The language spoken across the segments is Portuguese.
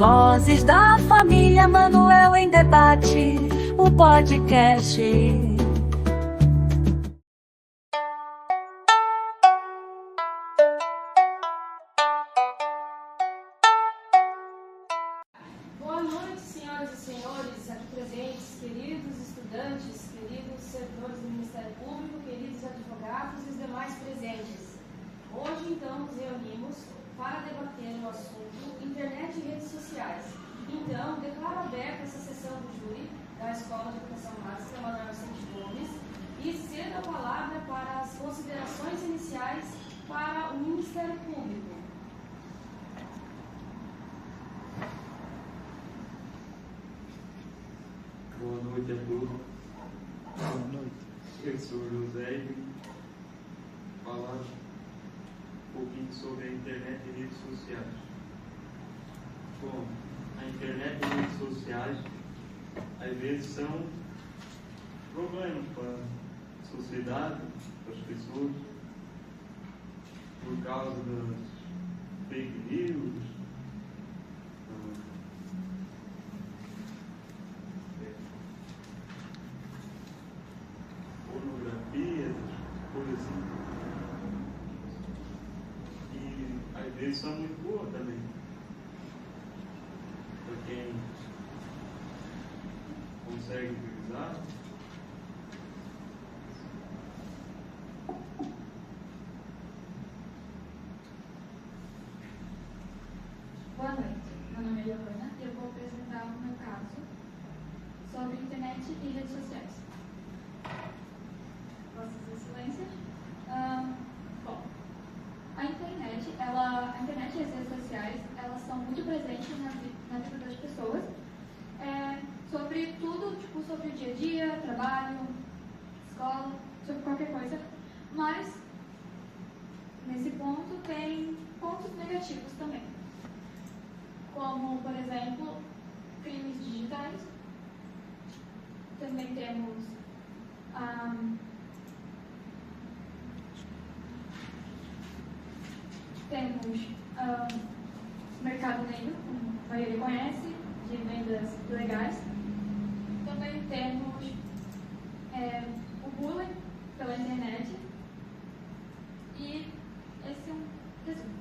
Vozes da família Manuel em Debate, o podcast. Boa noite, senhoras e senhores aqui presentes, queridos estudantes, queridos servidores do Ministério Público, queridos advogados e os demais presentes. Hoje, então, nos reunimos para debater o assunto internet e redes sociais. Então, declaro aberta essa sessão do júri da Escola de Educação Básica Manuel Vicente Gomes e cedo a palavra para as considerações iniciais para o Ministério Público. Boa noite a todos. Boa noite. Eu sou José e vim falar um pouquinho sobre a internet e redes sociais. Bom, a internet e redes sociais às vezes são problemas para a sociedade, para as pessoas, por causa das fake news, pornografia, coisas assim. E às vezes são muito boas também. Para quem consegue utilizar. Boa noite, meu nome é Giovana e eu vou apresentar o meu caso sobre internet e redes sociais. Vossas Excelências. Bom, a internet e as redes sociais, elas são muito presentes na vida das pessoas, sobre tudo, tipo, sobre o dia a dia, trabalho, escola, sobre qualquer coisa, mas nesse ponto tem pontos negativos também, como, por exemplo, crimes digitais. Também temos mercado negro, como a maioria conhece, de vendas ilegais. Também temos o bullying pela internet. E esse é um resumo.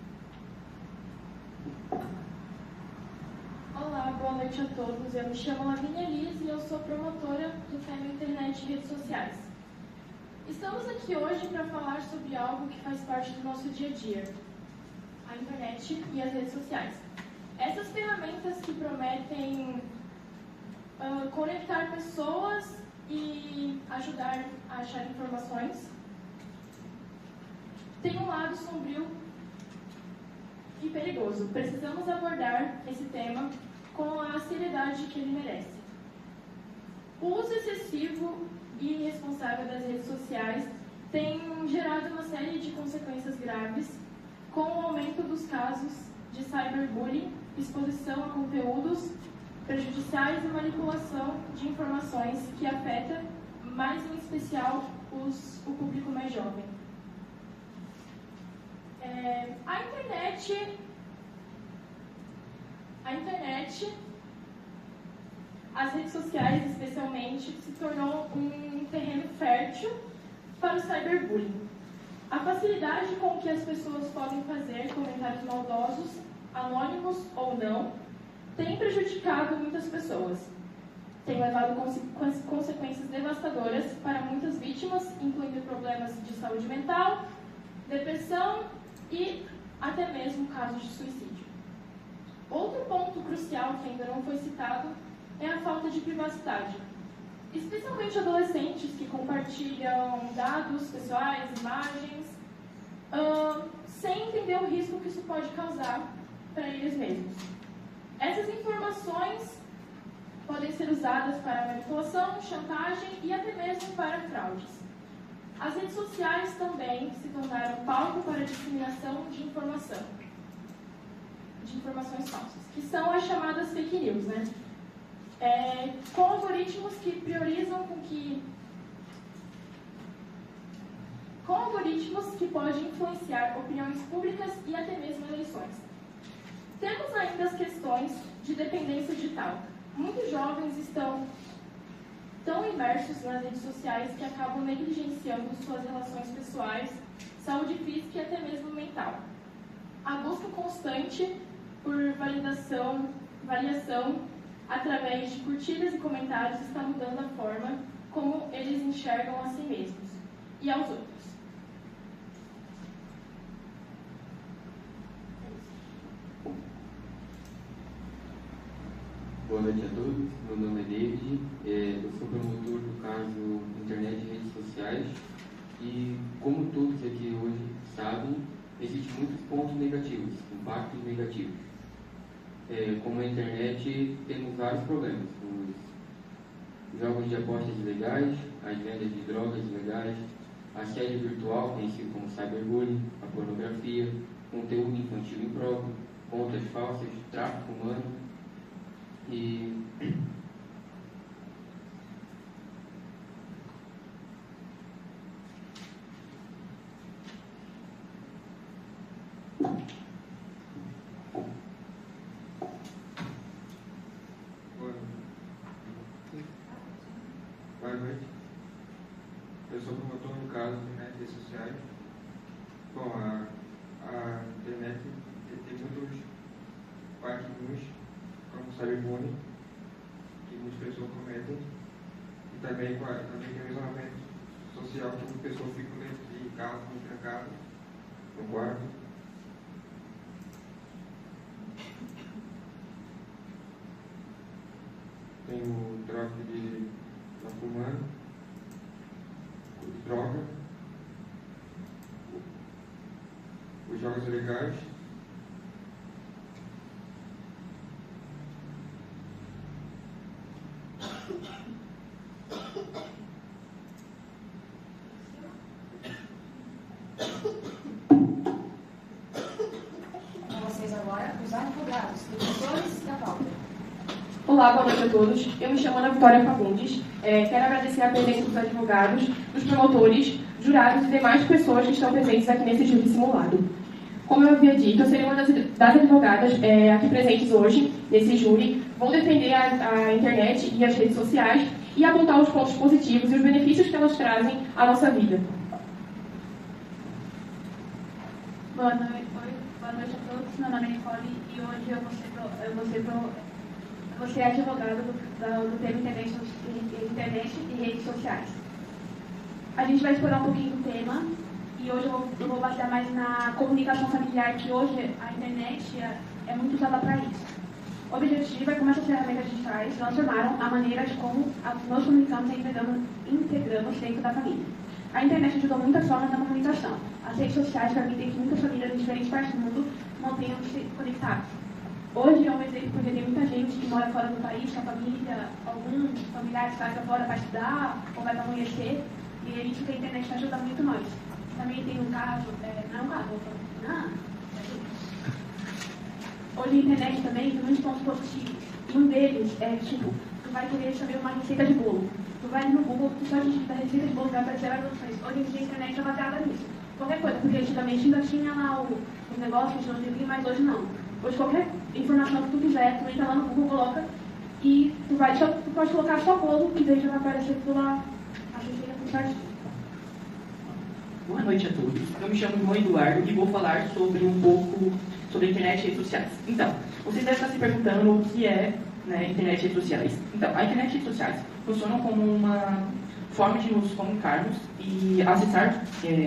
Olá, boa noite a todos. Eu me chamo Lavínia Liz e eu sou promotora do tema Internet e Redes Sociais. Estamos aqui hoje para falar sobre algo que faz parte do nosso dia a dia, a internet e as redes sociais. Essas ferramentas que prometem conectar pessoas e ajudar a achar informações, tem um lado sombrio e perigoso. Precisamos abordar esse tema com a seriedade que ele merece. O uso excessivo e irresponsável das redes sociais tem gerado uma série de consequências graves, com o aumento dos casos de cyberbullying, exposição a conteúdos prejudiciais e manipulação de informações que afeta, mais em especial, o público mais jovem. A internet, as redes sociais especialmente, se tornou um terreno fértil para o cyberbullying. A facilidade com que as pessoas podem fazer comentários maldosos, anônimos ou não, tem prejudicado muitas pessoas. Tem levado consequências devastadoras para muitas vítimas, incluindo problemas de saúde mental, depressão e até mesmo casos de suicídio. Outro ponto crucial que ainda não foi citado é a falta de privacidade. Especialmente adolescentes que compartilham dados pessoais, imagens, sem entender o risco que isso pode causar para eles mesmos. Essas informações podem ser usadas para manipulação, chantagem e até mesmo para fraudes. As redes sociais também se tornaram palco para a disseminação de informações falsas, que são as chamadas fake news, né? Com algoritmos que priorizam com algoritmos que podem influenciar opiniões públicas e até mesmo eleições. Temos ainda as questões de dependência digital. Muitos jovens estão tão imersos nas redes sociais que acabam negligenciando suas relações pessoais, saúde física e até mesmo mental. A busca constante por variação através de curtidas e comentários está mudando a forma como eles enxergam a si mesmos e aos outros. Boa noite a todos, meu nome é David, eu sou promotor do caso Internet e Redes Sociais e, como todos aqui hoje sabem, existem muitos pontos negativos, impactos negativos. Como a internet, temos vários problemas, os jogos de apostas ilegais, as vendas de drogas ilegais, assédio virtual, conhecido como cyberbullying, a pornografia, conteúdo infantil impróprio, contas falsas, tráfico humano e Boa noite. Eu sou promotor no caso de internet e redes sociais. Bom, a internet tem muitos impactos, como cyberbullying, que muitas pessoas cometem, e também tem o isolamento social, que muitas pessoas ficam dentro de casa, muito trancadas, no quarto. Tem o tráfico de humano, droga, os jogos ilegais, Com vocês agora, os advogados, defensores da pauta. Olá, boa noite a todos. Eu me chamo Ana Vitória Fagundes. Quero agradecer a presença dos advogados, dos promotores, jurados e demais pessoas que estão presentes aqui nesse júri simulado. Como eu havia dito, eu serei uma das advogadas aqui presentes hoje, nesse júri. Vou defender a internet e as redes sociais e apontar os pontos positivos e os benefícios que elas trazem à nossa vida. Boa noite a todos. Meu nome é Nicole e hoje eu vou ser advogada do tema internet e redes sociais. A gente vai explorar um pouquinho do tema e hoje eu vou basear mais na comunicação familiar, que hoje a internet é muito usada para isso. O objetivo é como essas ferramentas digitais transformaram a maneira de como nós comunicamos e integramos dentro da família. A internet ajudou muitas formas na comunicação. As redes sociais permitem que muitas famílias em diferentes partes do mundo mantenham-se conectadas. Hoje é um exemplo porque tem muita gente que mora fora do país, que a família, algum familiar sai para fora para estudar ou vai para conhecer, e é isso que a internet ajuda muito nós. Também tem um caso, hoje a internet também tem muitos pontos positivos. E um deles é, tipo, tu vai querer saber uma receita de bolo. Tu vai no Google, tu só digita receita de bolo, vai aparecer várias opções. Hoje em dia a internet é baseada nisso. Qualquer coisa, porque antigamente ainda tinha lá os negócios, não devia, mas hoje não. Hoje qualquer informação que tu quiser, tu entra lá no Google, coloca e tu pode colocar só bolo e daí já vai aparecer tudo lá, a receita por certinho. Boa noite a todos. Eu me chamo João Eduardo e vou falar sobre um pouco sobre a internet e redes sociais. Então, vocês devem estar se perguntando o que é, internet e redes sociais. Então, a internet e redes sociais funcionam como uma forma de nos comunicarmos e acessar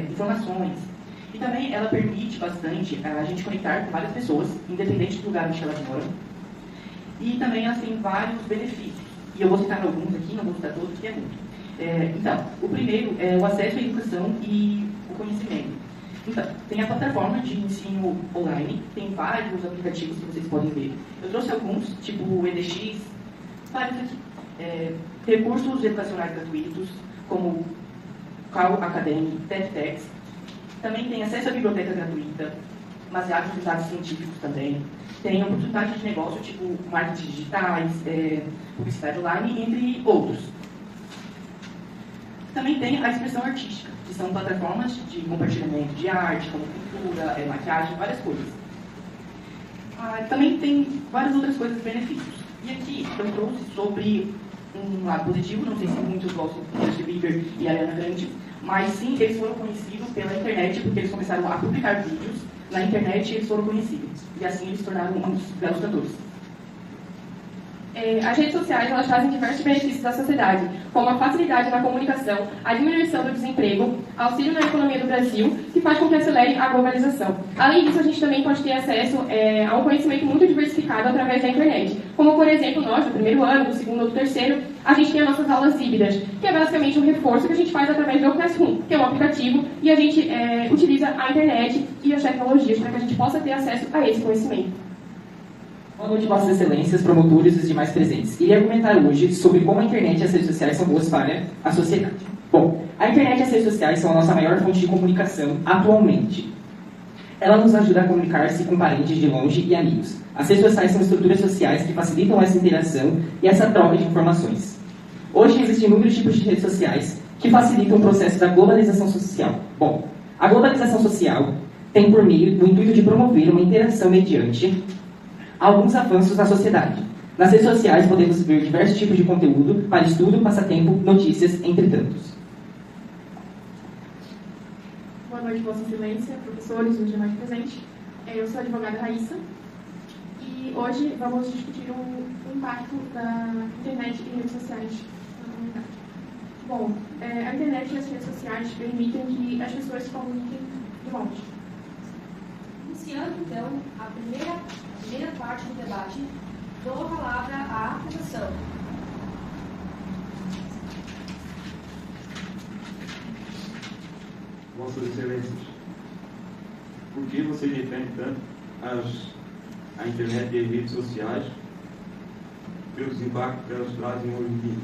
informações. E também ela permite bastante a gente conectar com várias pessoas, independente do lugar onde elas moram. E também elas têm vários benefícios. E eu vou citar alguns aqui, não vou citar todos, porque é muito. Então, o primeiro é o acesso à educação e o conhecimento. Então, tem a plataforma de ensino online, tem vários aplicativos que vocês podem ver. Eu trouxe alguns, tipo o EDX, vários aqui. Recursos educacionais gratuitos, como Khan Academy, TEDx. Também tem acesso à biblioteca gratuita, baseados em dados científicos também. Tem oportunidades de negócio, tipo marketing digitais, publicidade online, entre outros. Também tem a expressão artística, que são plataformas de compartilhamento de arte, como pintura, maquiagem, várias coisas. Também tem várias outras coisas e benefícios. E aqui eu trouxe sobre um lado positivo, não sei se muitos gostam do Justin Bieber e Ariana Grande, mas sim, eles foram conhecidos pela internet porque eles começaram a publicar vídeos na internet e eles foram conhecidos. E assim eles se tornaram um dos belos cantores. As redes sociais elas trazem diversos benefícios à sociedade, como a facilidade na comunicação, a diminuição do desemprego, auxílio na economia do Brasil, que faz com que acelere a globalização. Além disso, a gente também pode ter acesso a um conhecimento muito diversificado através da internet. Como, por exemplo, nós, do primeiro ano, do segundo ou do terceiro, a gente tem as nossas aulas híbridas, que é basicamente um reforço que a gente faz através do Classroom, que é um aplicativo, e a gente utiliza a internet e as tecnologias para que a gente possa ter acesso a esse conhecimento. Boa noite, Vossas Excelências, promotores e os demais presentes. Irei argumentar hoje sobre como a internet e as redes sociais são boas para a sociedade. Bom, a internet e as redes sociais são a nossa maior fonte de comunicação atualmente. Ela nos ajuda a comunicar-se com parentes de longe e amigos. As redes sociais são estruturas sociais que facilitam essa interação e essa troca de informações. Hoje existem inúmeros tipos de redes sociais que facilitam o processo da globalização social. Bom, a globalização social tem por meio o intuito de promover uma interação mediante alguns avanços na sociedade. Nas redes sociais podemos ver diversos tipos de conteúdo para estudo, passatempo, notícias, entre tantos. Boa noite, Vossa Excelência, professores e os demais presentes. Eu sou a advogada Raíssa e hoje vamos discutir o impacto da internet e redes sociais na comunidade. Bom, a internet e as redes sociais permitem que as pessoas se comuniquem de longe. Iniciando, então, a primeira parte do debate, dou a palavra à professora. Vossas Excelências, por que você defende tanto a internet e as redes sociais pelos impactos que elas trazem hoje em dia?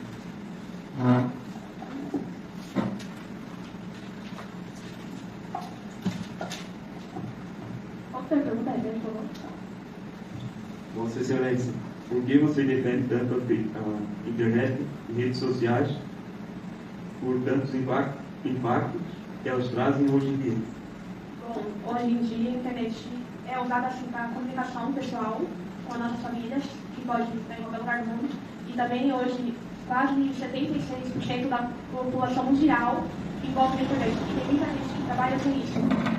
Vossa Excelência, por que você defende tanto a internet e redes sociais por tantos impactos que elas trazem hoje em dia? Bom, hoje em dia a internet é usada assim para comunicação pessoal com as nossas famílias, que pode estar em qualquer lugar do mundo, e também hoje quase 76% da população mundial envolve a internet. E tem muita gente que trabalha com isso.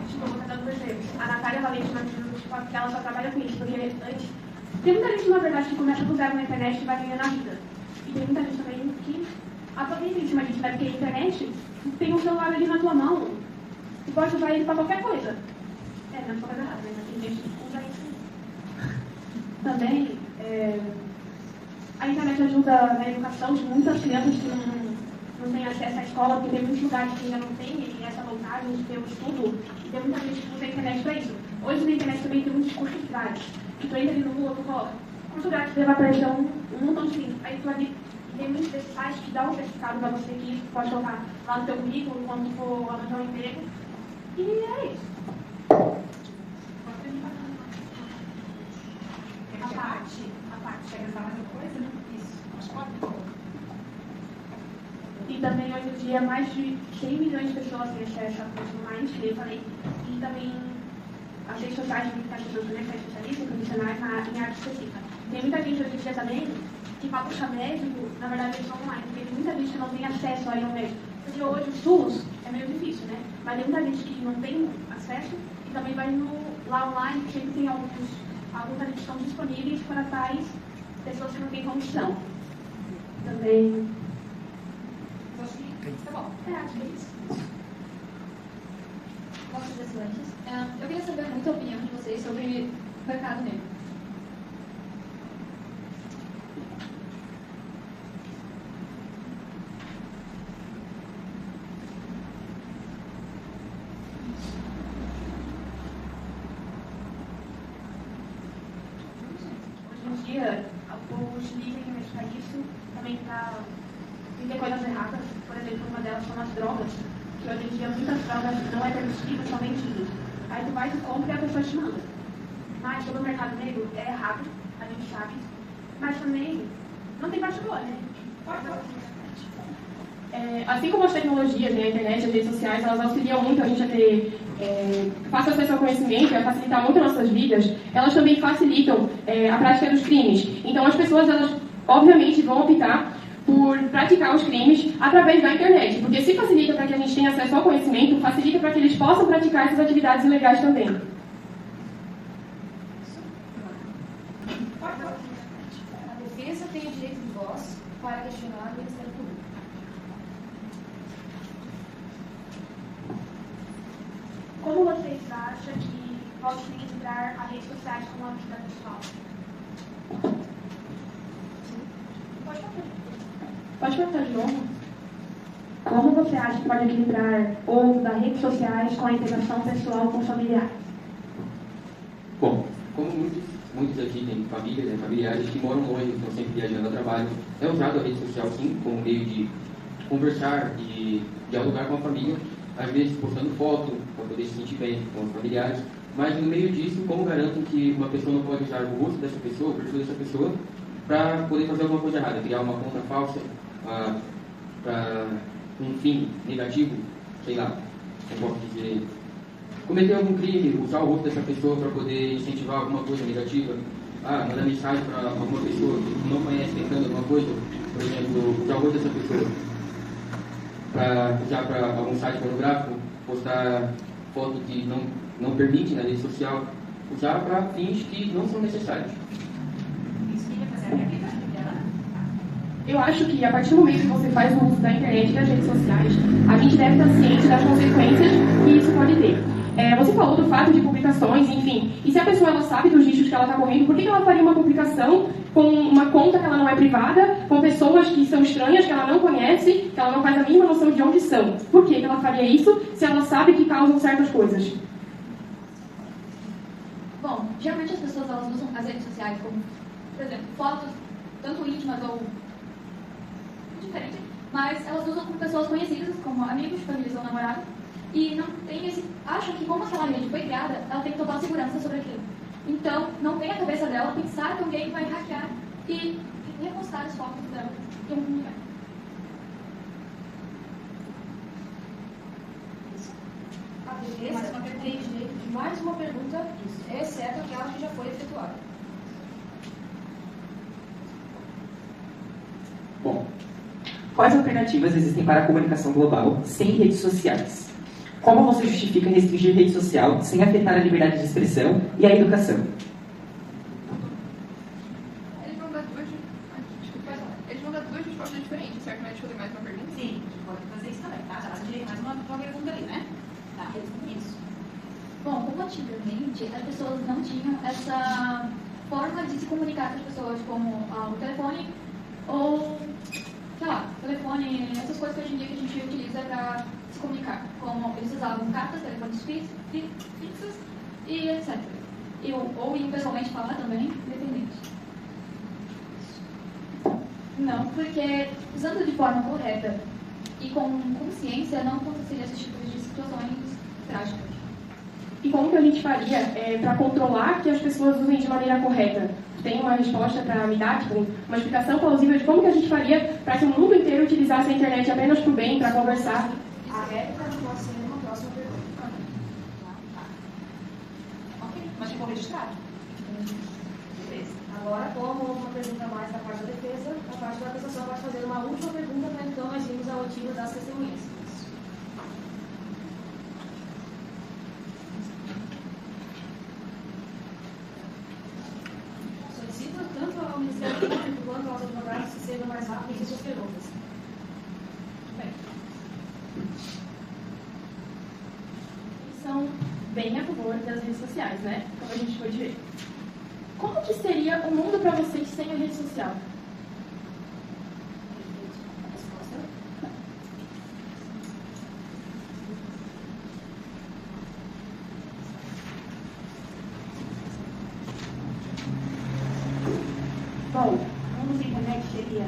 Tipo, vou estar dando exemplos. A Natália Valente, que ela só trabalha com isso, porque antes tem muita gente, na verdade, que começa do zero na internet e vai ganhando a vida. E tem muita gente também que aproveita em cima disso, né? Porque a internet tem um celular ali na tua mão e pode usar ele para qualquer coisa. Não é coisa errada, mas tem gente que usa isso. Também, a internet ajuda na educação de muitas crianças que não têm acesso à escola, porque tem muitos lugares que ainda não têm essa vontade de ter o estudo, e tem muita gente que usa a internet para isso. Hoje na internet também tem muitos cursos grátis, que tu entra ali no Google, tu coloca curso grátis, vai aparecer um montão de links. Aí tu ali tem muitos desses sites que dá um certificado para você que pode colocar lá no teu currículo quando tu for arranjar um emprego. E é isso. A parte, quer gastar mais alguma coisa? Isso, acho que pode. E também hoje em dia mais de 100 milhões de pessoas têm acesso a curso online, que eu falei. E também as redes sociais de muitas pessoas também são especialistas, profissionais em área específica. Tem muita gente hoje em dia também que para puxar médico, na verdade eles são online, porque tem muita gente que não tem acesso aí ao médico. Porque hoje o SUS é meio difícil, né? Mas tem muita gente que não tem acesso e também vai lá online, que sempre tem alguns ali que estão disponíveis para tais pessoas que não têm condição. Também. Acho que tá bom. Acho que é isso. Vossas Excelências, eu queria saber muito a opinião de vocês sobre o mercado negro. Hoje em dia, os livros que mexem com isso também tem coisas erradas. Por exemplo, uma delas são as drogas, que hoje em dia muitas drogas não é permitidas, são vendidas. Aí tu vai, tu compra e a pessoa te manda. Mas sobre o mercado negro é errado, a gente sabe. Mas também não tem parte boa, né? Assim como as tecnologias, né, a internet, as redes sociais, elas auxiliam muito a gente a ter fácil acesso ao conhecimento e a facilitar muito nossas vidas, elas também facilitam a prática dos crimes. Então as pessoas, elas obviamente vão optar por praticar os crimes através da internet, porque se facilita para que a gente tenha acesso ao conhecimento, facilita para que eles possam praticar essas atividades ilegais também. A defesa tem o direito de voz para questionar o Ministério Público. Como vocês acham que pode se equilibrar as redes sociais com a vida pessoal? Pode perguntar de novo? Como você acha que pode equilibrar o uso das redes sociais com a integração pessoal com familiares? Bom, como muitos aqui têm famílias, né, familiares que moram longe, estão sempre viajando a trabalho, é usado a rede social sim como meio de conversar e dialogar com a família, às vezes postando foto para poder se sentir bem com os familiares, mas no meio disso, como garanto que uma pessoa não pode usar o rosto dessa pessoa, o perfil dessa pessoa, para poder fazer alguma coisa errada, criar uma conta falsa para um fim negativo, sei lá, eu posso dizer, cometer algum crime, usar o rosto dessa pessoa para poder incentivar alguma coisa negativa, mandar mensagem para alguma pessoa que não conhece tentando alguma coisa, por exemplo, usar o rosto dessa pessoa para usar para algum site pornográfico, postar foto que não permite na rede social, usar para fins que não são necessários. Eu acho que a partir do momento que você faz o uso da internet e das redes sociais, a gente deve estar ciente das consequências que isso pode ter. Você falou do fato de publicações, enfim, e se a pessoa ela sabe dos riscos que ela está correndo, por que ela faria uma publicação com uma conta que ela não é privada, com pessoas que são estranhas, que ela não conhece, que ela não faz a mínima noção de onde são? Por que ela faria isso se ela sabe que causam certas coisas? Bom, geralmente as pessoas elas usam as redes sociais como, por exemplo, fotos, tanto íntimas ou diferente, mas elas usam com pessoas conhecidas, como amigos, famílias ou namorados, e não tem acham que como aquela rede foi criada, ela tem total segurança sobre aquilo. Então, não tem a cabeça dela pensar que alguém vai hackear e repostar as fotos dela em algum lugar. A defesa tem direito de mais uma pergunta, exceto aquela que já foi efetuada. Bom, quais alternativas existem para a comunicação global sem redes sociais? Como você justifica restringir rede social sem afetar a liberdade de expressão e a educação? Eles vão dar duas respostas diferentes, certo? Mas fazer mais uma pergunta? Sim, pode fazer isso também, tá? Já vai mais uma pergunta ali, né? Tá, isso. Bom, como antigamente as pessoas não tinham essa forma de se comunicar com as pessoas, como o telefone ou, sei lá, telefone, essas coisas que hoje em dia que a gente utiliza para se comunicar, como eles usavam cartas, telefones fixos e etc. Ou iam pessoalmente falar também, independente. Não, porque usando de forma correta e com consciência não aconteceria esses tipos de situações trágicas. E como que a gente faria para controlar que as pessoas usem de maneira correta? Tem uma resposta para me dar, tipo, uma explicação plausível de como que a gente faria para que o mundo inteiro utilizasse a internet apenas para o bem, para conversar? A réplica não pode ser uma próxima pergunta. Ok, mas ficou registrado. Beleza. Agora, como uma pergunta mais da parte da defesa, a parte da acusação pode fazer uma última pergunta para então nós irmos ao motivo das testemunhas. Solicito tanto ao Ministério Público quanto aos advogados que sejam mais rápidos em suas perguntas. Bem. São bem a favor das redes sociais, né? Como a gente pode ver. Como que seria o mundo para vocês sem a rede social? Bom, o mundo sem internet seria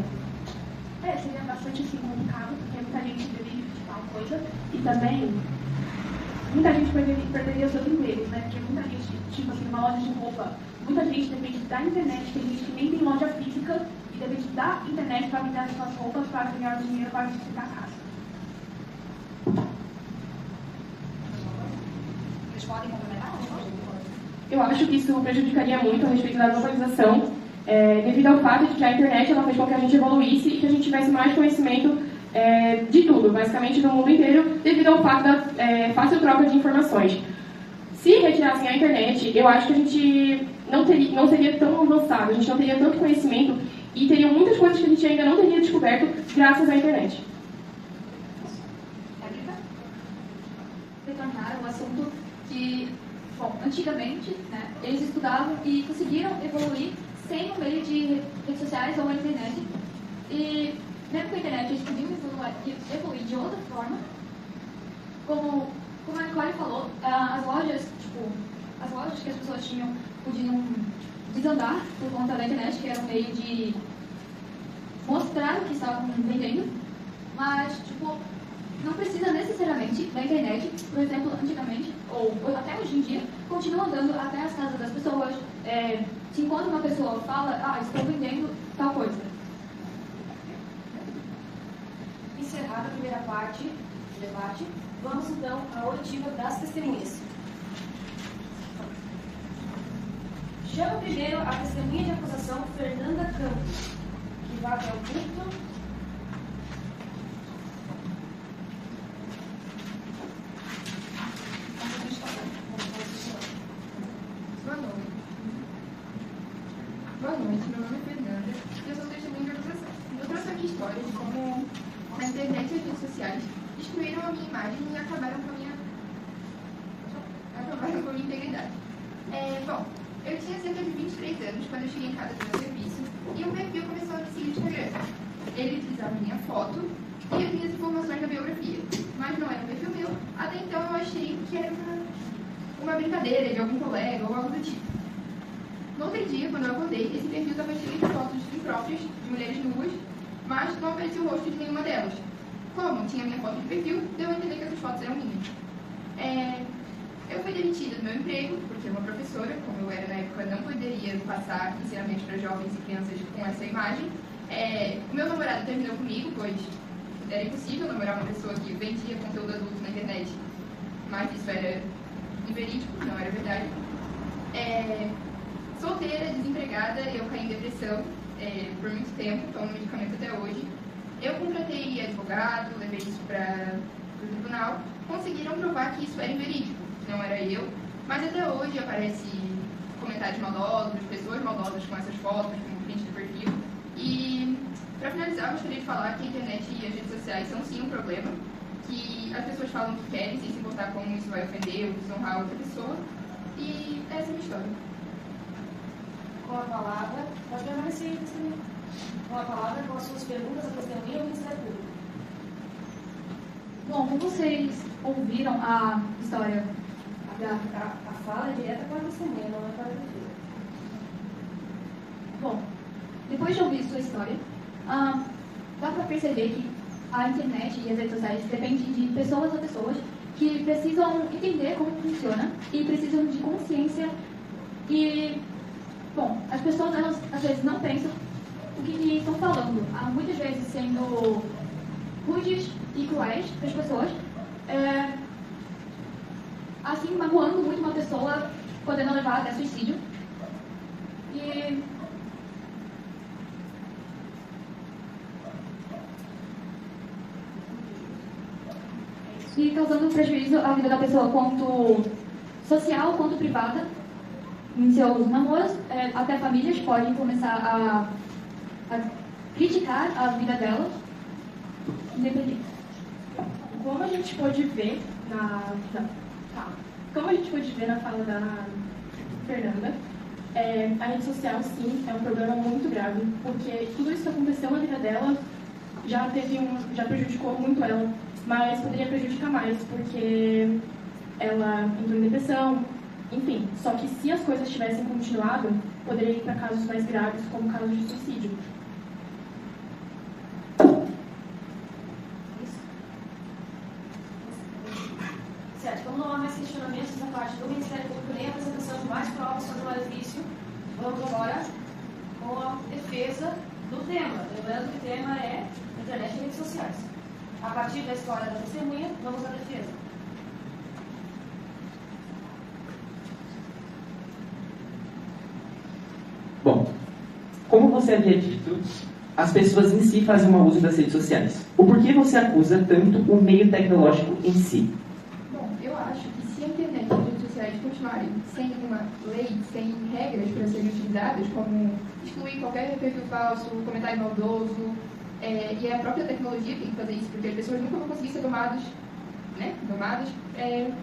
bastante assim, complicado, porque muita gente deveria de tal coisa e também muita gente perderia seus empregos, né? Porque muita gente, tipo assim, uma loja de roupa, muita gente depende da internet, tem gente que nem tem loja física e depende da internet para vender as suas roupas, para ganhar dinheiro para justificar a casa. podem complementar? Eu acho que isso prejudicaria muito a respeito da globalização, devido ao fato de que a internet ela fez com que a gente evoluísse e que a gente tivesse mais conhecimento de tudo, basicamente do mundo inteiro, devido ao fato da fácil troca de informações. Se retirassem a internet, eu acho que a gente não seria tão avançado, a gente não teria tanto conhecimento e teriam muitas coisas que a gente ainda não teria descoberto graças à internet. Retornar ao assunto que, bom, antigamente, né, eles estudavam e conseguiram evoluir sem o meio de redes sociais ou a internet. E mesmo com a internet eles podiam evoluir de outra forma. Como a Nicole falou, as lojas que as pessoas tinham podiam desandar por conta da internet, que era um meio de mostrar o que estavam vendendo, mas não precisa necessariamente da internet. Por exemplo, antigamente, ou até hoje em dia, continuam andando até as casas das pessoas. Se enquanto uma pessoa fala, estou vendendo tal coisa. Encerrada a primeira parte do debate, vamos então à oitiva das testemunhas. Chamo primeiro a testemunha de acusação Fernanda Campos, que vai até o púlpito. Boa noite, meu nome é Fernanda e eu sou testemunha de acusação. Eu trouxe aqui a história de como a internet e as redes sociais destruíram a minha imagem e acabaram com a minha integridade. Bom, eu tinha cerca de 23 anos quando eu cheguei em casa do meu serviço e um perfil começou a me seguir no Instagram. Ele utilizava minha foto e as minhas informações da biografia, mas não era um perfil meu. Até então eu achei que era uma brincadeira de algum colega ou algo do tipo. No outro dia, quando eu acordei, esse perfil estava cheio de fotos impróprias de mulheres nuas, mas não aparecia o rosto de nenhuma delas. Como tinha minha foto de perfil, deu a entender que essas fotos eram minhas. Eu fui demitida do meu emprego, porque uma professora, como eu era na época, não poderia passar ensinamento para jovens e crianças com essa imagem. O meu namorado terminou comigo, pois era impossível namorar uma pessoa que vendia conteúdo adulto na internet, mas isso era inverídico, não era verdade. Solteira, desempregada, eu caí em depressão por muito tempo, tomo medicamento até hoje. Eu contratei advogado, levei isso para o tribunal, conseguiram provar que isso era inverídico, não era eu, mas até hoje aparece comentários maldosos, pessoas maldosas com essas fotos, com print do perfil. E, para finalizar, eu gostaria de falar que a internet e as redes sociais são sim um problema, que as pessoas falam o que querem, sem se importar como isso vai ofender ou desonrar outra pessoa, e essa é a minha história. Com a palavra, pode permanecer, testemunha. Com a palavra, com as suas perguntas, a testemunha ou o Ministério Público. Bom, como vocês ouviram a história A fala é direta para a testemunha, não é para a defesa. Bom, depois de ouvir sua história, dá para perceber que a internet e as redes sociais dependem de pessoas a pessoas que precisam entender como funciona e precisam de consciência. E, bom, as pessoas, elas às vezes não pensam o que estão falando. Muitas vezes sendo rudes e cruéis para as pessoas, assim magoando muito uma pessoa, podendo levar até suicídio. E causando prejuízo à vida da pessoa, quanto social quanto privada, em seus namoros. Até famílias podem começar a criticar a vida delas, independente. Como a gente pôde ver na fala da Fernanda, a rede social, sim, é um problema muito grave, porque tudo isso que aconteceu na vida dela já prejudicou muito ela, mas poderia prejudicar mais, porque ela entrou em depressão, enfim. Só que se as coisas tivessem continuado, poderia ir para casos mais graves, como casos de suicídio. Certo, como não há mais questionamentos da parte do Ministério Público nem a apresentação de mais provas sobre o malefício, vamos agora com a defesa do tema. Lembrando que o tema é internet e redes sociais. A partir da história da testemunha, vamos à defesa. como você havia dito, as pessoas em si fazem mau uso das redes sociais. O porquê você acusa tanto o meio tecnológico em si? Bom, eu acho que se a internet e as redes sociais continuarem sem uma lei, sem regras para serem utilizadas, como excluir qualquer perfil falso, comentário maldoso, e é a própria tecnologia que tem que fazer isso, porque as pessoas nunca vão conseguir ser domadas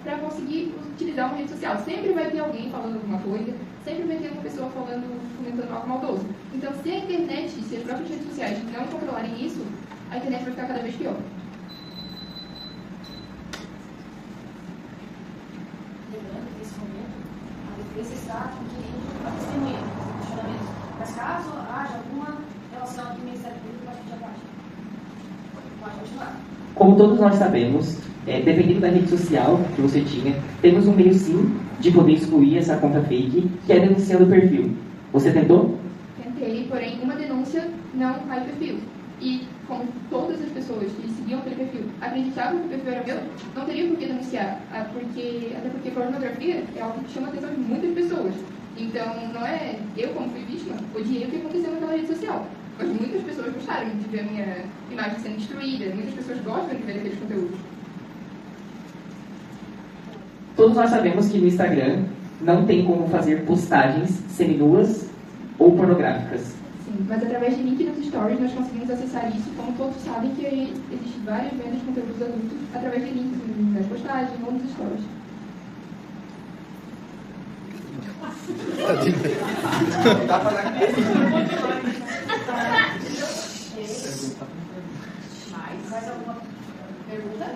para conseguir utilizar uma rede social. Sempre vai ter alguém falando alguma coisa, sempre vai ter uma pessoa comentando algo maldoso. Então, se a internet e se as próprias redes sociais não controlarem isso, a internet vai ficar cada vez pior. Lembrando que nesse momento a defesa está inquirindo a testemunha, questionamentos. Mas caso haja alguma relação aqui, o Ministério Público pode pedir a parte. Pode continuar. Como todos nós sabemos, dependendo da rede social que você tinha, temos um meio sim de poder excluir essa conta fake, que é denunciando o perfil. Você tentou? Tentei, porém uma denúncia não faz perfil. E como todas as pessoas que seguiam aquele perfil acreditavam que o perfil era meu, não teria por que denunciar. Até porque pornografia é algo que chama a atenção de muitas pessoas. Então, não é eu, como fui vítima, odiei o que aconteceu naquela rede social. Mas muitas pessoas gostaram de ver a minha imagem sendo destruída, muitas pessoas gostam de ver aqueles conteúdos. Todos nós sabemos que no Instagram não tem como fazer postagens seminuas ou pornográficas. Sim, mas através de link nos stories nós conseguimos acessar isso, como todos sabem que existem várias vendas de conteúdos adultos através de links nas postagens ou nos stories. Mais alguma pergunta?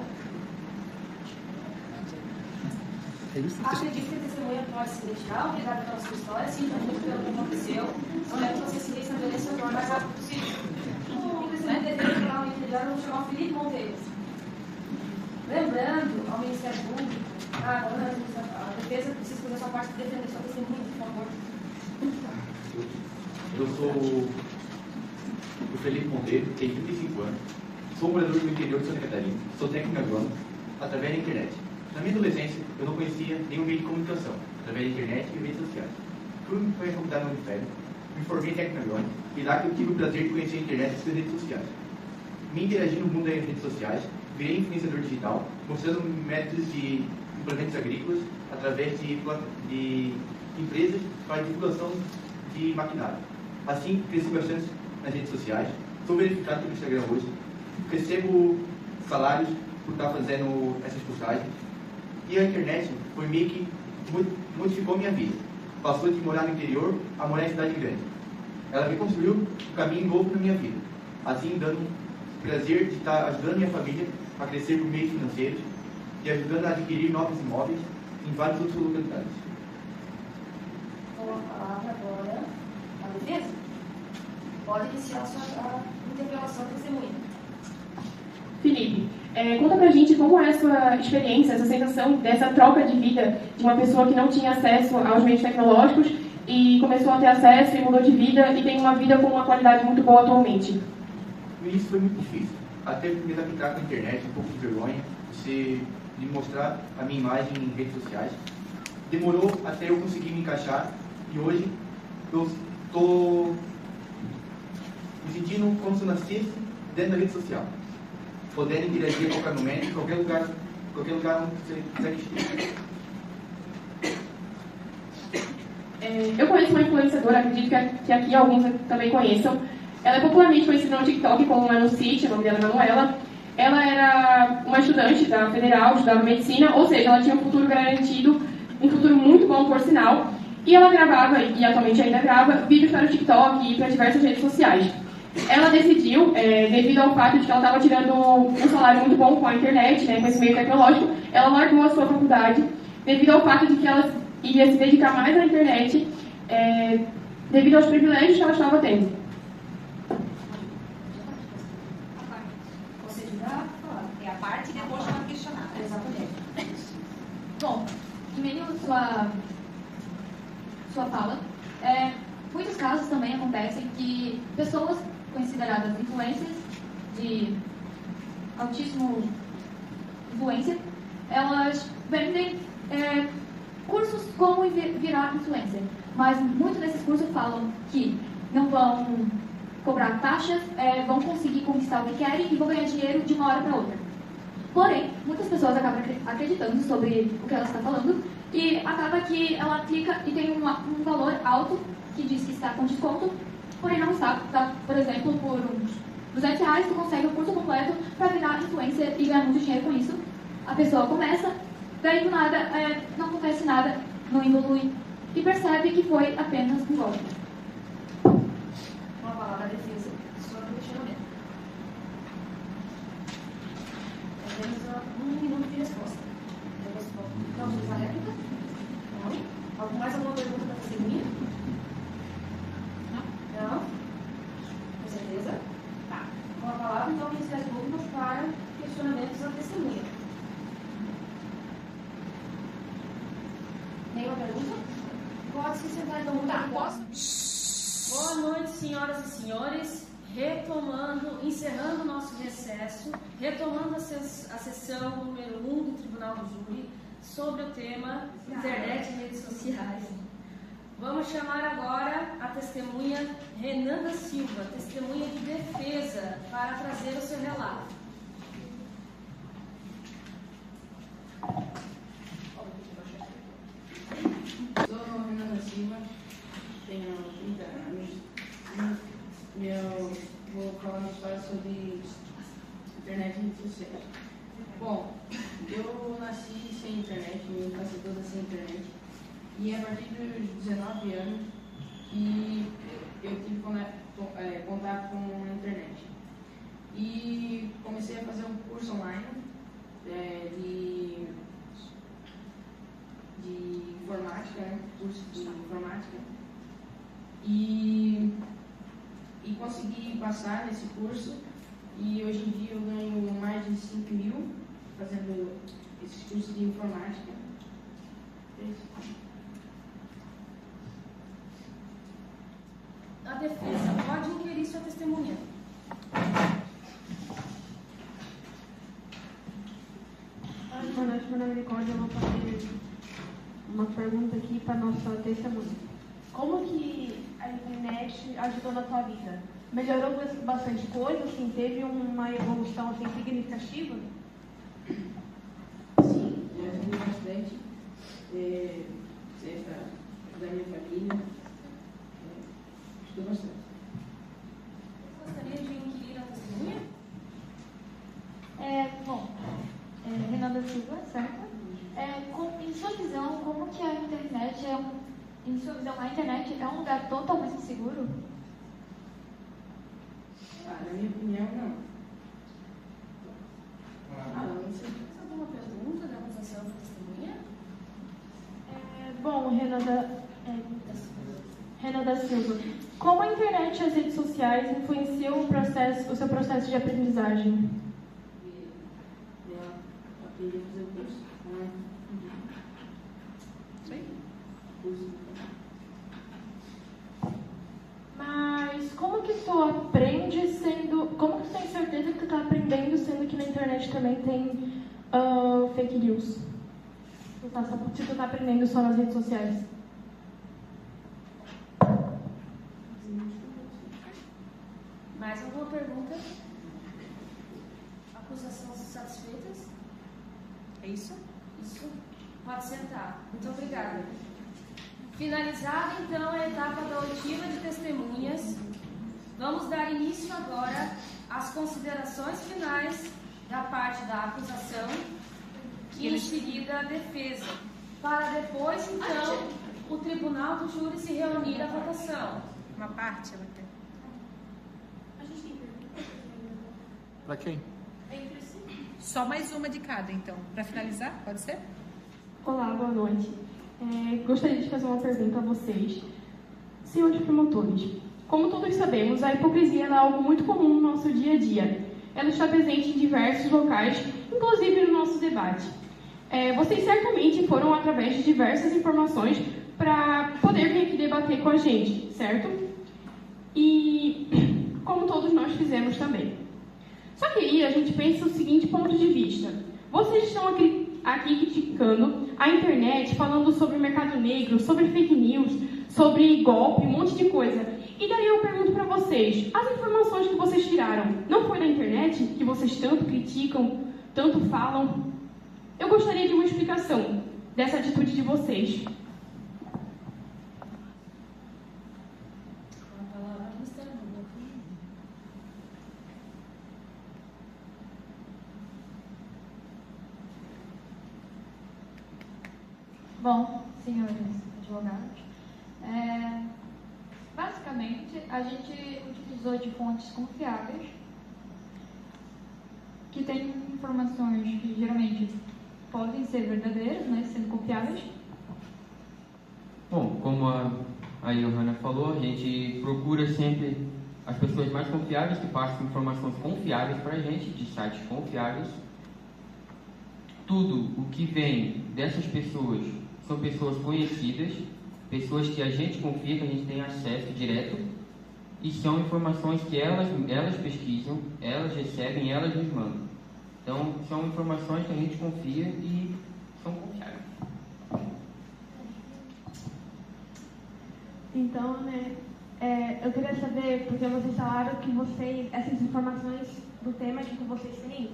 Acredito que a testemunha pode se identificar, obrigada pela sua história, sinto muito pelo que aconteceu. Não lembro que você se liga na violência o mais rápido possível. O presidente deveria falar no interior, vamos chamar o Felipe Monteiro. Lembrando ao Ministério Público, a defesa precisa fazer a sua parte de defender sua testemunha, por favor. Eu sou o Felipe Monteiro, tenho 35 anos, sou morador do interior de Santa Catarina, sou técnico agrônomo através da internet. Na minha adolescência, eu não conhecia nenhum meio de comunicação, através da internet e redes sociais. Fui para a faculdade no Unifério, me formei em técnico agrônomo e lá que eu tive o prazer de conhecer a internet e as redes sociais. Me interagi no mundo das redes sociais, virei influenciador digital, mostrando métodos de implementos agrícolas através de empresas para divulgação de maquinário. Assim, cresci bastante nas redes sociais, sou verificado pelo Instagram hoje, recebo salários por estar fazendo essas postagens. E a internet foi meio que modificou minha vida. Passou de morar no interior a morar em cidade grande. Ela reconstruiu um caminho novo na minha vida. Assim, dando prazer de estar ajudando minha família a crescer por meios financeiros e ajudando a adquirir novos imóveis em várias outras localidades. Com a palavra agora a defesa. Pode iniciar a sua interpelação da testemunha. Felipe, conta pra gente como é a sua experiência, essa sensação dessa troca de vida de uma pessoa que não tinha acesso aos meios tecnológicos e começou a ter acesso e mudou de vida e tem uma vida com uma qualidade muito boa atualmente. No início foi muito difícil, até me adaptar com a internet, um pouco de vergonha, de mostrar a minha imagem em redes sociais. Demorou até eu conseguir me encaixar e hoje eu estou me sentindo como se eu nascesse dentro da rede social, podendo interagir a qualquer momento, em qualquer lugar onde você quiser que esteja. Eu conheço uma influenciadora, acredito que aqui alguns também conheçam. Ela é popularmente conhecida no TikTok como Manu City, o nome dela é Manuela. Ela era uma estudante da Federal, estudava medicina, ou seja, ela tinha um futuro garantido, um futuro muito bom, por sinal. E ela gravava, e atualmente ainda grava, vídeos para o TikTok e para diversas redes sociais. Ela decidiu, devido ao fato de que ela estava tirando um salário muito bom com a internet, com esse meio tecnológico, ela largou a sua faculdade, devido ao fato de que ela iria se dedicar mais à internet, devido aos privilégios que ela estava tendo. Você já falou, é a parte e depois ela questionar. Exatamente. Bom, em meio à sua fala, muitos casos também acontecem que pessoas consideradas influências de altíssimo influência, elas vendem cursos como virar influencer. Mas muitos desses cursos falam que não vão cobrar taxas, vão conseguir conquistar o que querem e vão ganhar dinheiro de uma hora para outra. Porém, muitas pessoas acabam acreditando sobre o que ela está falando e acaba que ela clica e tem um valor alto que diz que está com desconto, porém não está. Tá? Por exemplo, por uns R$200 tu consegue o curso completo para virar influencer e ganhar muito dinheiro com isso. A pessoa começa, daí do nada não acontece nada, não evolui e percebe que foi apenas um golpe. Uma palavra defesa sobre o questionamento. Temos 1 minuto de resposta. Vamos usar a réplica? Não. Mais alguma pergunta para a testemunha? Não? Com certeza? Tá. Com a palavra, então, Ministério Público para questionamentos da testemunha. Nenhuma pergunta? Pode se sentar, então. Tá, posso? Boa noite, senhoras e senhores. Encerrando o nosso recesso, retomando a sessão número 1 do Tribunal do Júri sobre o tema internet e redes sociais. Vamos chamar agora a testemunha Renanda Silva, testemunha de defesa, para trazer o seu relato. Sou Renanda Silva, tenho 30 anos. Vou falar uma história sobre internet e redes sociais. Bom, eu nasci sem internet, minha infância toda sem internet. E a partir dos 19 anos eu tive contato com a internet. E comecei a fazer um curso online de informática, né? Curso de informática. E consegui passar nesse curso. E hoje em dia eu ganho mais de 5 mil fazendo esse curso de informática. A defesa pode inquirir sua testemunha. Boa noite, meu nome é Nicole. Eu vou fazer uma pergunta aqui para a nossa testemunha. Como que a internet ajudou na tua vida? Melhorou bastante coisa? Assim, teve uma evolução assim, significativa? Sim, já ajudou bastante. Da minha família. Ajudou bastante. Gostaria de inquirir a testemunha? Renanda Silva, certo? Em sua visão, como que a internet em sua visão, a internet é um lugar totalmente seguro? Na minha opinião, não. Não sei. Você tem alguma pergunta da acusação da testemunha? Renanda Silva, como a internet e as redes sociais influenciam o seu processo de aprendizagem? Aprendi a fazer o curso. Mas como que tu aprende como que tu tem certeza que tu está aprendendo sendo que na internet também tem fake news? Se tu tá aprendendo só nas redes sociais? Mais alguma pergunta? Acusações satisfeitas? É isso? Isso. Pode sentar. Muito obrigada. Finalizada, então, a etapa da oitiva de testemunhas, vamos dar início agora às considerações finais da parte da acusação e, em seguida, a defesa, para depois, então, o tribunal do júri se reunir à votação. Uma parte, ela quer. A gente tem pergunta? Para quem? Entre si. Só mais uma de cada, então. Para finalizar, pode ser? Olá, boa noite. Gostaria de fazer uma pergunta a vocês. Senhores promotores, como todos sabemos, a hipocrisia é algo muito comum no nosso dia a dia. Ela está presente em diversos locais, inclusive no nosso debate. Vocês certamente foram através de diversas informações para poder vir aqui debater com a gente, certo? E como todos nós fizemos também. Só que aí a gente pensa o seguinte ponto de vista. Vocês estão aqui criticando a internet, falando sobre mercado negro, sobre fake news, sobre golpe, um monte de coisa. E daí eu pergunto para vocês, as informações que vocês tiraram, não foi da internet, que vocês tanto criticam, tanto falam? Eu gostaria de uma explicação dessa atitude de vocês. Bom, senhores advogados, basicamente a gente utilizou de fontes confiáveis, que têm informações que geralmente podem ser verdadeiras, né, sendo confiáveis. Bom, como a Johanna falou, a gente procura sempre as pessoas mais confiáveis, que passam informações confiáveis para a gente, de sites confiáveis. Tudo o que vem dessas pessoas são pessoas conhecidas, pessoas que a gente confia, que a gente tem acesso direto, e são informações que elas pesquisam, elas recebem, elas nos mandam. Então, são informações que a gente confia e são confiáveis. Então, né, eu queria saber, porque vocês falaram que essas informações do tema que vocês têm,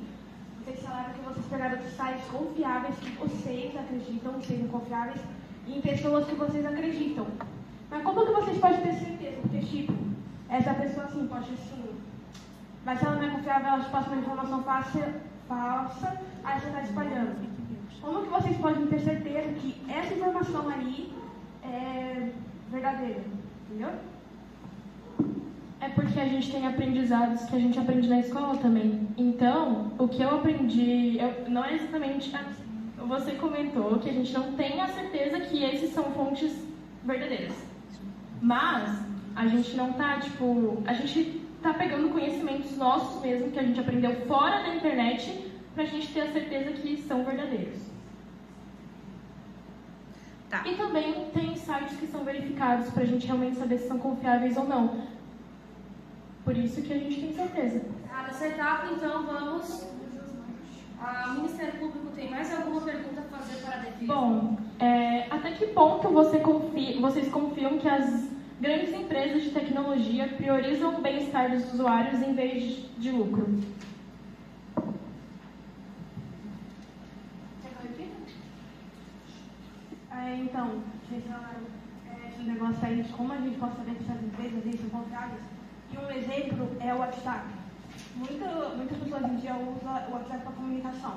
vocês falaram que vocês pegaram de sites confiáveis que vocês acreditam serem confiáveis e em pessoas que vocês acreditam. Mas como que vocês podem ter certeza? Porque, tipo, essa pessoa, assim, pode, assim, mas se ela não é confiável, ela te passa uma informação falsa, aí você está espalhando. Como que vocês podem ter certeza que essa informação ali é verdadeira? Entendeu? É porque a gente tem aprendizados que a gente aprende na escola também. Então, o que eu aprendi, não é exatamente... Você comentou que a gente não tem a certeza que esses são fontes verdadeiras. Mas a gente não tá, tipo... A gente tá pegando conhecimentos nossos mesmo, que a gente aprendeu fora da internet, pra gente ter a certeza que são verdadeiros. Tá. E também tem sites que são verificados pra gente realmente saber se são confiáveis ou não. Por isso que a gente tem certeza. Nessa etapa, então, vamos... O Ministério Público tem mais alguma pergunta a fazer para a defesa? Bom, até que ponto vocês confiam que as grandes empresas de tecnologia priorizam o bem-estar dos usuários em vez de lucro? Então, vocês falaram esse negócio aí de como a gente pode saber que essas empresas são confiáveis. E um exemplo é o WhatsApp. Muitas pessoas hoje em dia usam o WhatsApp para comunicação.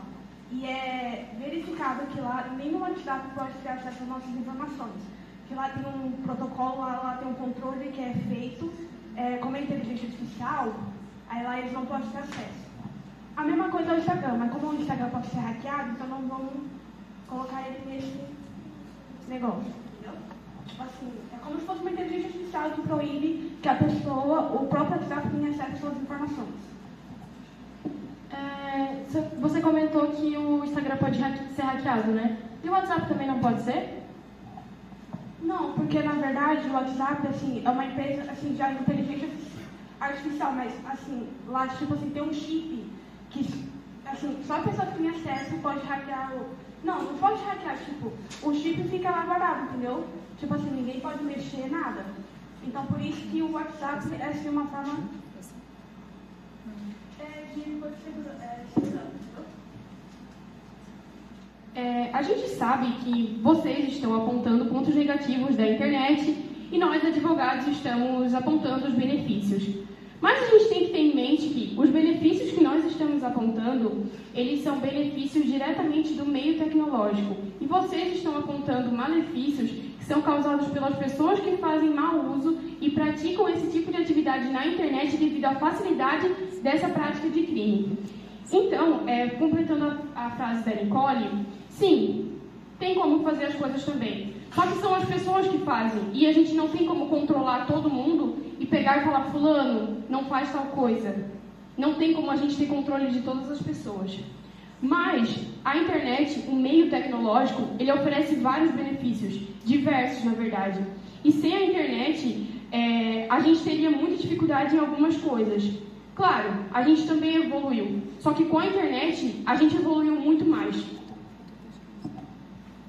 E é verificado que lá nem no WhatsApp pode ter acesso às nossas informações. Que lá tem um protocolo, lá tem um controle que é feito, como é inteligência artificial, aí lá eles não podem ter acesso. A mesma coisa é o Instagram, mas como o Instagram pode ser hackeado, então não vamos colocar ele nesse negócio. Entendeu? Tipo assim, é como se fosse uma inteligência artificial que proíbe que a pessoa, o próprio WhatsApp, tenha acesso às suas informações. Você comentou que o Instagram pode ser hackeado, né? E o WhatsApp também não pode ser? Não, porque na verdade o WhatsApp, assim, é uma empresa, assim, de inteligência artificial, mas, assim, lá, tipo assim, tem um chip que, assim, só a pessoa que tem acesso pode hackear o... Não pode hackear, tipo, o chip fica lá guardado, entendeu? Tipo assim, ninguém pode mexer nada. Então, por isso que o WhatsApp é, assim, uma forma de segurança. A gente sabe que vocês estão apontando pontos negativos da internet e nós, advogados, estamos apontando os benefícios. Mas a gente tem que ter em mente que os benefícios que nós estamos apontando, eles são benefícios diretamente do meio tecnológico. E vocês estão apontando malefícios que são causados pelas pessoas que fazem mau uso e praticam esse tipo de atividade na internet devido à facilidade dessa prática de crime. Então, completando a frase da Nicole, sim, tem como fazer as coisas também. Só que são as pessoas que fazem e a gente não tem como controlar todo mundo e pegar e falar, fulano, não faz tal coisa. Não tem como a gente ter controle de todas as pessoas. Mas a internet, o meio tecnológico, ele oferece vários benefícios, diversos na verdade. E sem a internet, a gente teria muita dificuldade em algumas coisas. Claro, a gente também evoluiu, só que com a internet a gente evoluiu muito mais.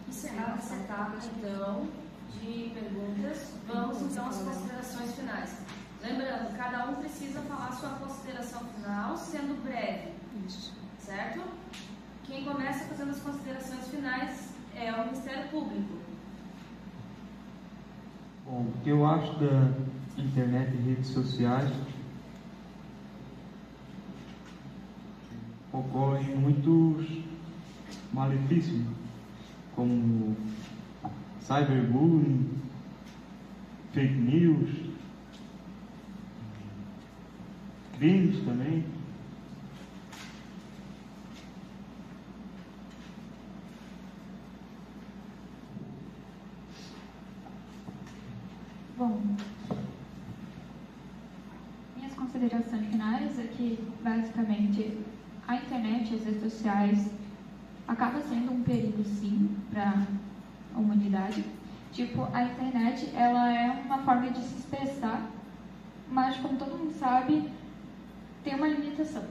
Encerrada essa etapa, então, de perguntas. Vamos então às considerações finais. Lembrando, cada um precisa falar sua consideração final, sendo breve. Certo? Quem começa fazendo as considerações finais é o Ministério Público. Bom, o que eu acho da internet e redes sociais, ocorrem muitos malefícios, como cyberbullying, fake news, crimes também. Bom, minhas considerações finais é que, basicamente, a internet e as redes sociais acaba sendo um perigo, sim, para a humanidade. Tipo, a internet, ela é uma forma de se expressar, mas, como todo mundo sabe, tem uma limitação.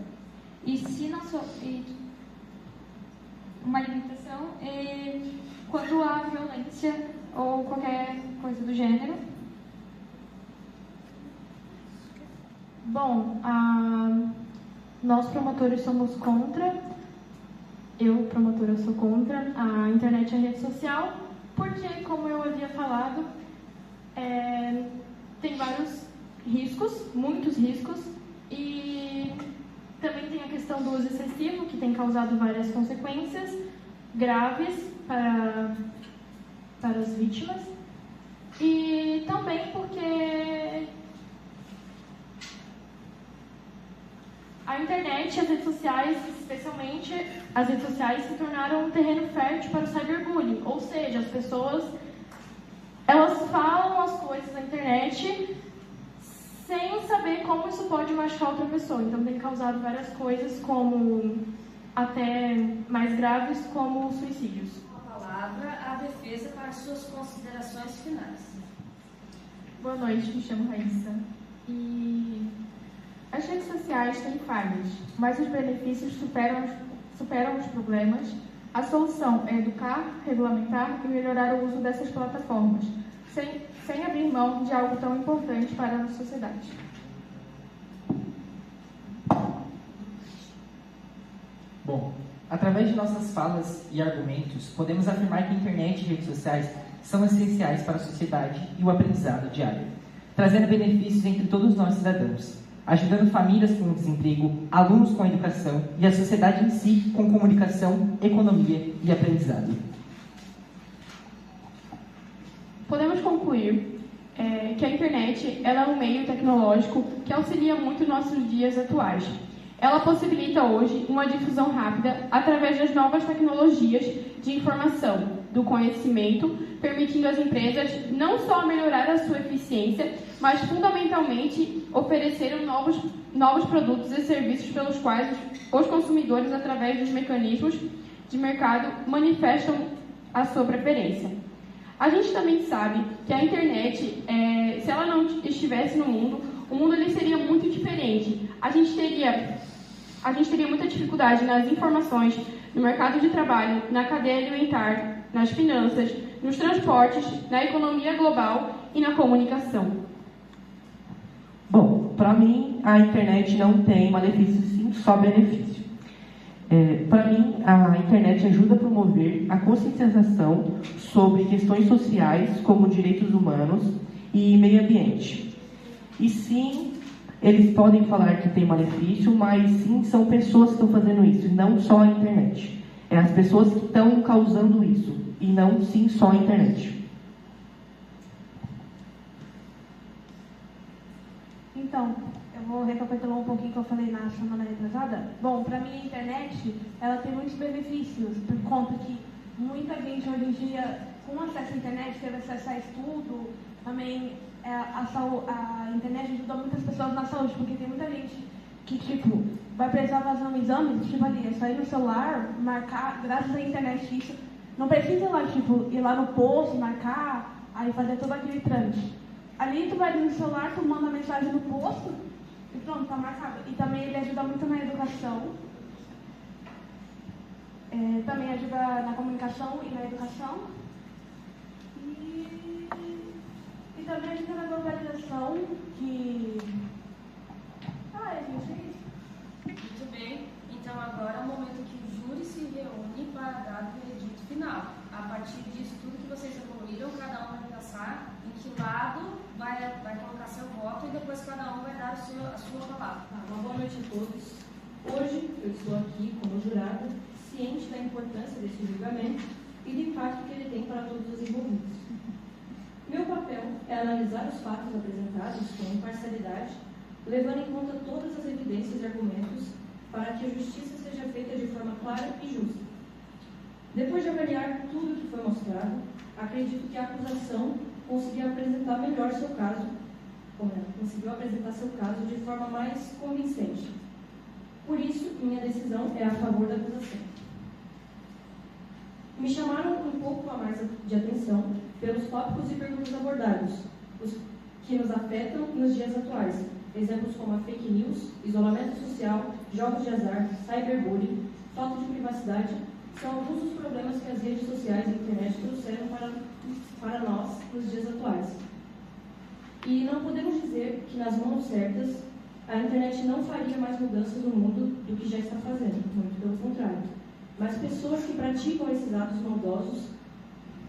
E se não so, uma limitação é quando há violência ou qualquer coisa do gênero. Bom, nós promotores somos contra, eu promotora sou contra a internet e a rede social, porque, como eu havia falado, tem vários riscos, muitos riscos, e também tem a questão do uso excessivo, que tem causado várias consequências graves para as vítimas, e também porque a internet e as redes sociais, especialmente as redes sociais, se tornaram um terreno fértil para o cyberbullying. Ou seja, as pessoas, elas falam as coisas na internet sem saber como isso pode machucar outra pessoa. Então tem causado várias coisas, como até mais graves, como suicídios. A palavra à defesa para suas considerações finais. Boa noite, me chamo Raíssa. E as redes sociais têm falhas, mas os benefícios superam os problemas. A solução é educar, regulamentar e melhorar o uso dessas plataformas, sem abrir mão de algo tão importante para a nossa sociedade. Bom, através de nossas falas e argumentos, podemos afirmar que a internet e redes sociais são essenciais para a sociedade e o aprendizado diário, trazendo benefícios entre todos nós cidadãos, ajudando famílias com o desemprego, alunos com a educação e a sociedade em si com comunicação, economia e aprendizado. Podemos concluir que a internet ela é um meio tecnológico que auxilia muito nossos dias atuais. Ela possibilita hoje uma difusão rápida através das novas tecnologias de informação, do conhecimento, permitindo às empresas não só melhorar a sua eficiência, mas fundamentalmente oferecer novos produtos e serviços pelos quais os consumidores, através dos mecanismos de mercado, manifestam a sua preferência. A gente também sabe que a internet, se ela não estivesse no mundo, o mundo ele seria muito diferente. A gente teria muita dificuldade nas informações, no mercado de trabalho, na cadeia alimentar, nas finanças, nos transportes, na economia global e na comunicação. Bom, para mim, a internet não tem malefício, sim, só benefício. Para mim, a internet ajuda a promover a conscientização sobre questões sociais, como direitos humanos e meio ambiente. E sim, eles podem falar que tem malefício, mas sim, são pessoas que estão fazendo isso, e não só a internet. É as pessoas que estão causando isso, e não, sim, só a internet. Então, eu vou recapitular um pouquinho o que eu falei na semana retrasada. Bom, para mim a internet, ela tem muitos benefícios, por conta que muita gente hoje em dia, com acesso à internet, teve acesso a estudo, também a internet ajuda muitas pessoas na saúde, porque tem muita gente que, tipo, vai precisar fazer um exame, tipo ali, é só ir no celular, marcar, graças à internet isso, não precisa lá, tipo, ir lá no posto, marcar, aí fazer todo aquele trâmite. Ali tu vai no celular, tu manda mensagem no posto e pronto, tá marcado. E também ele ajuda muito na educação. Também ajuda na comunicação e na educação. E E também fica na globalização que... gente, Muito bem. Então agora é o momento que o júri se reúne para dar o veredito final. A partir disso, tudo que vocês evoluíram, cada um vai pensar em que lado vai colocar seu voto e depois cada um vai dar a sua palavra. Uma boa noite a todos. Hoje eu estou aqui como jurada, ciente da importância desse julgamento e do impacto que ele tem para todos os envolvidos. Meu papel é analisar os fatos apresentados com imparcialidade, levando em conta todas as evidências e argumentos para que a justiça seja feita de forma clara e justa. Depois de avaliar tudo o que foi mostrado, acredito que a acusação conseguiu apresentar seu caso de forma mais convincente. Por isso, minha decisão é a favor da acusação. Me chamaram um pouco a mais de atenção pelos tópicos e perguntas abordados, os que nos afetam nos dias atuais. Exemplos como a fake news, isolamento social, jogos de azar, cyberbullying, falta de privacidade, são alguns dos problemas que as redes sociais e a internet trouxeram para nós nos dias atuais. E não podemos dizer que nas mãos certas a internet não faria mais mudanças no mundo do que já está fazendo, muito pelo contrário. Mas pessoas que praticam esses atos maldosos,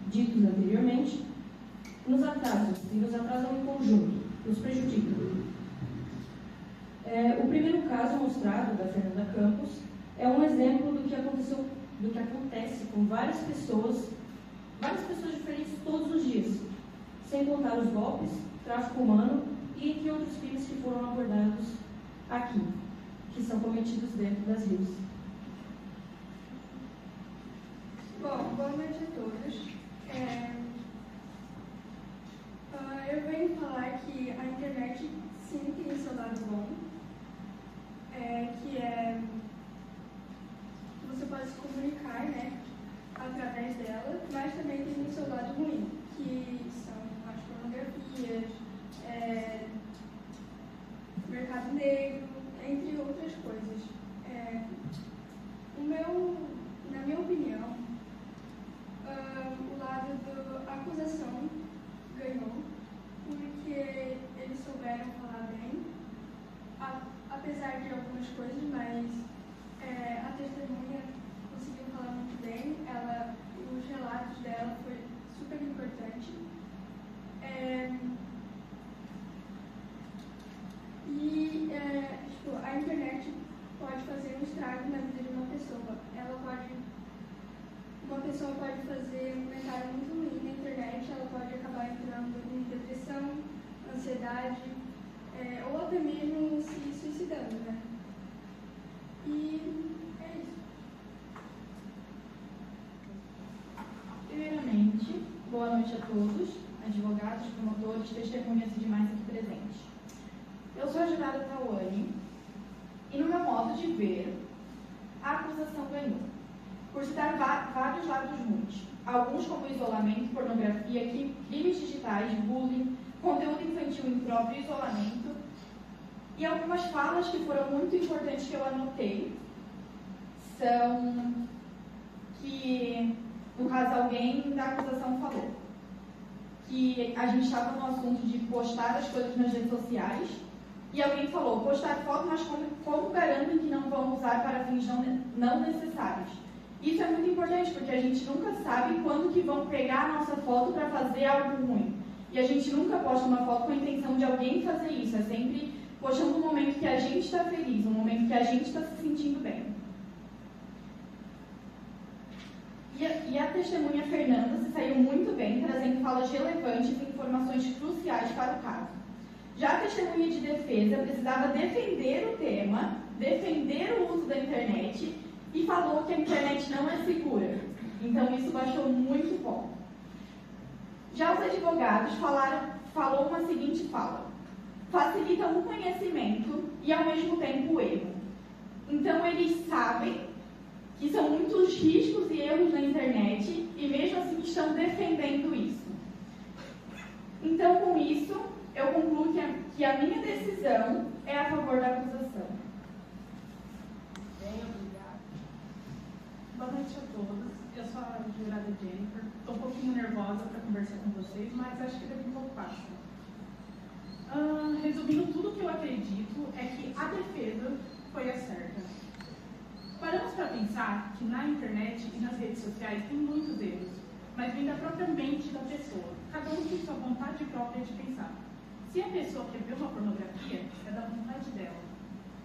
ditos anteriormente, nos atrasam em conjunto, nos prejudicam. O primeiro caso mostrado da Fernanda Campos é um exemplo do que acontece com várias pessoas diferentes todos os dias, sem contar os golpes, tráfico humano e entre outros crimes que foram abordados aqui, que são cometidos dentro das redes. Bom, boa noite a todos. Eu venho falar que a internet sim tem seu lado bom, que é que você pode se comunicar, né, através dela, mas também tem o seu lado ruim, que são as pornografias, mercado negro, entre outras coisas. Na minha opinião, o lado da acusação ganhou, porque eles souberam falar bem, apesar de algumas coisas, mas a testemunha conseguiu falar muito bem, os relatos dela foi super importante. A internet pode fazer um estrago na vida de uma pessoa. Uma pessoa pode fazer um comentário muito ruim na internet, ela pode acabar entrando em depressão, ansiedade, ou até mesmo se suicidando, né? E é isso. Primeiramente, boa noite a todos, advogados, promotores, testemunhas e demais aqui presentes. Eu sou a jurada Tawane e, no meu modo de ver, a acusação ganhou, por citar vários lados ruins, alguns como isolamento, pornografia, crimes digitais, bullying, conteúdo infantil impróprio, isolamento, e algumas falas que foram muito importantes que eu anotei são que, no caso, alguém da acusação falou que a gente estava no assunto de postar as coisas nas redes sociais e alguém falou, postar foto, mas como garantem que não vão usar para fins não necessários? Isso é muito importante, porque a gente nunca sabe quando que vão pegar a nossa foto para fazer algo ruim. E a gente nunca posta uma foto com a intenção de alguém fazer isso. É sempre postando um momento que a gente está feliz, um momento que a gente está se sentindo bem. E a testemunha Fernanda se saiu muito bem, trazendo falas relevantes e informações cruciais para o caso. Já a testemunha de defesa precisava defender o tema, defender o uso da internet e falou que a internet não é segura. Então isso baixou muito bom. Já os advogados falou uma seguinte fala: facilitam o conhecimento e ao mesmo tempo o erro. Então eles sabem que são muitos riscos e erros na internet e mesmo assim estão defendendo isso. Então com isso eu concluo que a minha decisão é a favor da acusação. Bem, obrigada. Boa noite a todos. Eu sou a jurada Jennifer. Estou um pouquinho nervosa para conversar com vocês, mas acho que deu um pouco fácil. Resumindo, tudo que eu acredito é que a defesa foi a certa. Paramos para pensar que na internet e nas redes sociais tem muitos erros, mas vem da própria mente da pessoa. Cada um tem sua vontade própria de pensar. Se a pessoa quer ver uma pornografia, é da vontade dela.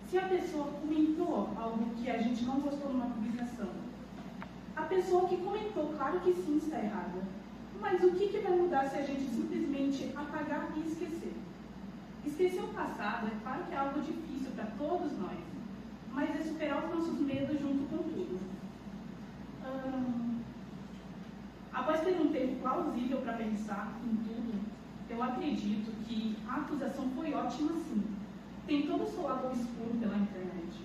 Se a pessoa comentou algo que a gente não gostou numa publicação, a pessoa que comentou, claro que sim, está errada. Mas o que vai mudar se a gente simplesmente apagar e esquecer? Esquecer o passado, é claro que é algo difícil para todos nós, mas é superar os nossos medos junto com tudo. Após ter um tempo plausível para pensar em tudo, eu acredito que a acusação foi ótima sim. Tem todo o seu lado obscuro pela internet.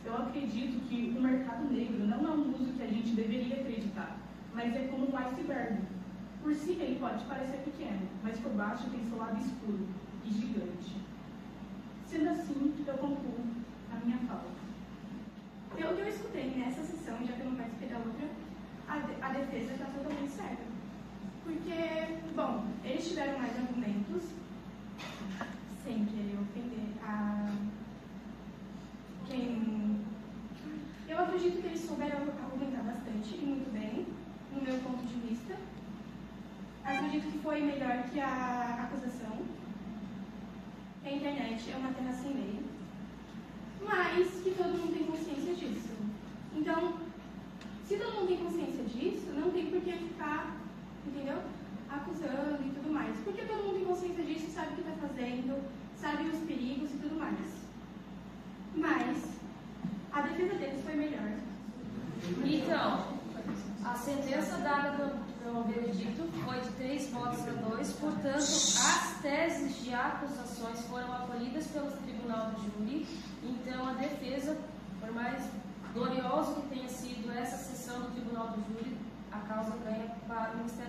Eu acredito que o mercado negro não é um uso que a gente deveria acreditar, mas é como um iceberg. Por cima ele pode parecer pequeno, mas por baixo tem seu lado escuro e gigante. Sendo assim, eu concluo a minha fala. Pelo que eu escutei nessa sessão, já que eu não participei da outra, a defesa está totalmente certa. Porque, bom, eles tiveram mais argumentos, sem querer ofender a quem... Eu acredito que eles souberam argumentar bastante e muito bem, no meu ponto de vista. Acredito que foi melhor que a acusação. A internet é uma terra sem lei, mas que todo mundo tem consciência disso. Então, se todo mundo tem consciência disso, não tem por que ficar, entendeu? Acusando e tudo mais. Porque todo mundo tem consciência disso, sabe o que está fazendo, sabe os perigos e tudo mais. Mas a defesa deles foi melhor. Então, a sentença dada pelo veredito foi de 3 votos a 2, portanto, as teses de acusações foram acolhidas pelo tribunal do júri. Então, a defesa, por mais glorioso que tenha sido essa sessão do tribunal do júri, a causa ganha para o Ministério